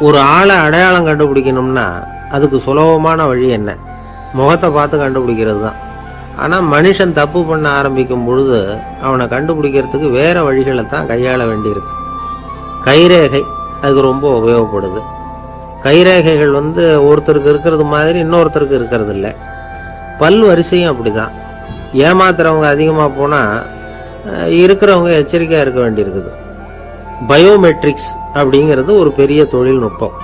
ஒரு ஆளை அடையாளம் கண்டுபிடிக்கணும்னா அதுக்கு சுலபமான வழி என்ன? முகத்தை பார்த்து கண்டுபிடிக்கிறது தான். ஆனால் மனுஷன் தப்பு பண்ண ஆரம்பிக்கும் பொழுது அவனை கண்டுபிடிக்கிறதுக்கு வேறு வழிகளை தான் கையாள வேண்டியிருக்கு. கைரேகை அதுக்கு ரொம்ப உபயோகப்படுது. கைரேகைகள் ஒருத்தருக்கு இருக்கிறது மாதிரி இன்னொருத்தருக்கு இருக்கிறது இல்லை. பல் வரிசையும் அப்படி தான். ஏமாத்துறவங்க அதிகமாக போனால் இருக்கிறவங்க எச்சரிக்கையாக இருக்க வேண்டியிருக்குது. பயோமெட்ரிக்ஸ் அப்படிங்கிறது ஒரு பெரிய தொழில்நுட்பம்.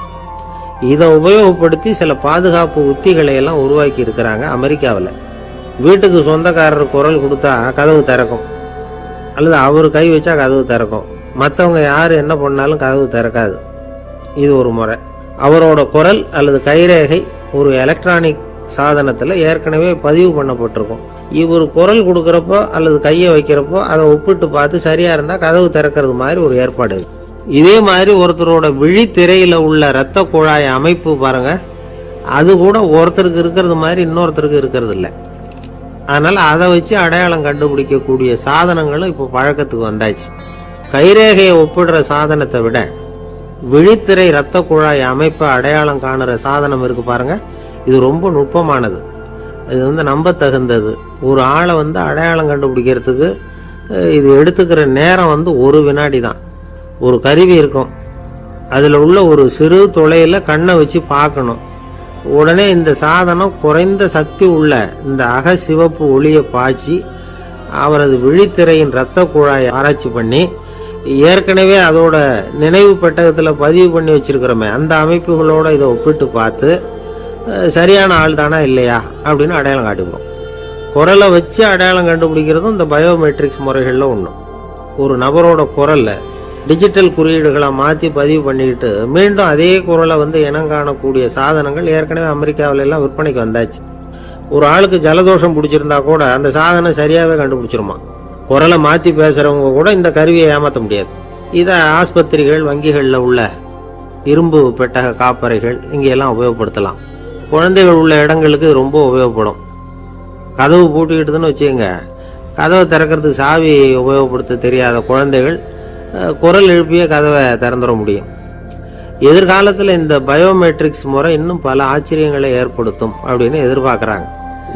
இதை உபயோகப்படுத்தி சில பாதுகாப்பு உத்திகளை எல்லாம் உருவாக்கி இருக்கிறாங்க அமெரிக்காவில். வீட்டுக்கு சொந்தக்காரர் குரல் கொடுத்தா கதவு திறக்கும், அல்லது அவர் கை வச்சா கதவு திறக்கும். மற்றவங்க யார் என்ன பண்ணாலும் கதவு திறக்காது. இது ஒரு முறை. அவரோட குரல் அல்லது கைரேகை ஒரு எலக்ட்ரானிக் சாதனத்தில் ஏற்கனவே பதிவு பண்ணப்பட்டிருக்கும். இவர் குரல் கொடுக்குறப்போ அல்லது கையை வைக்கிறப்போ அதை ஒப்பிட்டு பார்த்து சரியாக இருந்தால் கதவு திறக்கிறது மாதிரி ஒரு ஏற்பாடு. இதே மாதிரி ஒருத்தரோட விழித்திரையில் உள்ள இரத்த குழாய் அமைப்பு பாருங்க, அது கூட ஒருத்தருக்கு இருக்கிறது மாதிரி இன்னொருத்தருக்கு இருக்கிறது இல்லை. அதனால் அதை வச்சு அடையாளம் கண்டுபிடிக்கக்கூடிய சாதனங்களும் இப்போ பழக்கத்துக்கு வந்தாச்சு. கைரேகையை ஒப்பிடுற சாதனத்தை விட விழித்திரை இரத்த குழாய் அமைப்பை அடையாளம் காணுற சாதனம் இருக்கு பாருங்க, இது ரொம்ப நுட்பமானது. இது நம்ப தகுந்தது. ஒரு ஆளை அடையாளம் கண்டுபிடிக்கிறதுக்கு இது எடுத்துக்கிற நேரம் ஒரு வினாடி தான். ஒரு கருவி இருக்கும், அதில் உள்ள ஒரு சிறு துளையில் கண்ணை வச்சு பார்க்கணும். உடனே இந்த சாதனம் குறைந்த சக்தி உள்ள இந்த அகசிவப்பு ஒளியை பாய்ச்சி அவரது விழித்திரையின் இரத்த குழாயை ஆராய்ச்சி பண்ணி ஏற்கனவே அதோட நினைவு பெட்டகத்தில் பதிவு பண்ணி வச்சிருக்கிறோமே அந்த அமைப்புகளோட இதை ஒப்பிட்டு பார்த்து சரியான ஆள் தானா இல்லையா அப்படின்னு அடையாளம் காட்டிவிடும். குரலை வச்சு அடையாளம் கண்டுபிடிக்கிறதும் இந்த பயோமெட்ரிக்ஸ் முறைகளில் ஒன்று. ஒரு நபரோட குரலில் டிஜிட்டல் குறியீடுகளை மாற்றி பதிவு பண்ணிக்கிட்டு மீண்டும் அதே குரலை இனம் காணக்கூடிய சாதனங்கள் ஏற்கனவே அமெரிக்காவில எல்லாம் விற்பனைக்கு வந்தாச்சு. ஒரு ஆளுக்கு ஜலதோஷம் பிடிச்சிருந்தா கூட அந்த சாதனம் சரியாகவே கண்டுபிடிச்சிருமா. குரலை மாற்றி பேசுகிறவங்க கூட இந்த கருவியை ஏமாற்ற முடியாது. இதை ஆஸ்பத்திரிகள், வங்கிகளில் உள்ள இரும்பு பெட்டக காப்பறைகள் இங்கெல்லாம் உபயோகப்படுத்தலாம். குழந்தைகள் உள்ள இடங்களுக்கு இது ரொம்ப உபயோகப்படும். கதவு பூட்டிக்கிட்டுதுன்னு வச்சுக்கோங்க, கதவை திறக்கிறதுக்கு சாவி உபயோகப்படுத்த தெரியாத குழந்தைகள் குரல் எழுப்பிய கதவை திறந்துட முடியும். எதிர்காலத்தில் இந்த பயோமெட்ரிக்ஸ் முறை இன்னும் பல ஆச்சரியங்களை ஏற்படுத்தும் அப்படின்னு எதிர்பார்க்குறாங்க.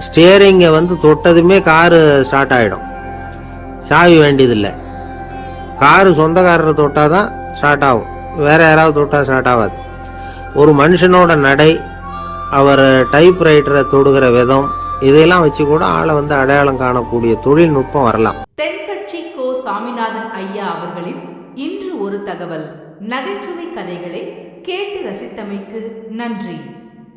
ஸ்டியரிங்கை தொட்டதுமே காரு ஸ்டார்ட் ஆகிடும், சாவி வேண்டியதில்லை. காரு சொந்தக்காரரை தொட்டால் தான் ஸ்டார்ட் ஆகும், வேற யாராவது தொட்டால் ஸ்டார்ட் ஆகாது. ஒரு மனுஷனோட நடை, அவர் டைப்ரைட்டரை தொடுகிற விதம், இதையெல்லாம் வச்சு கூட ஆளை அடையாளம் காணக்கூடிய தொழில்நுட்பம் வரலாம். தென்கட்சி கோ சாமிநாதன் ஐயா அவர்களின் இன்று ஒரு தகவல் நகைச்சுவை கதைகளை கேட்டு ரசித்தமைக்கு நன்றி.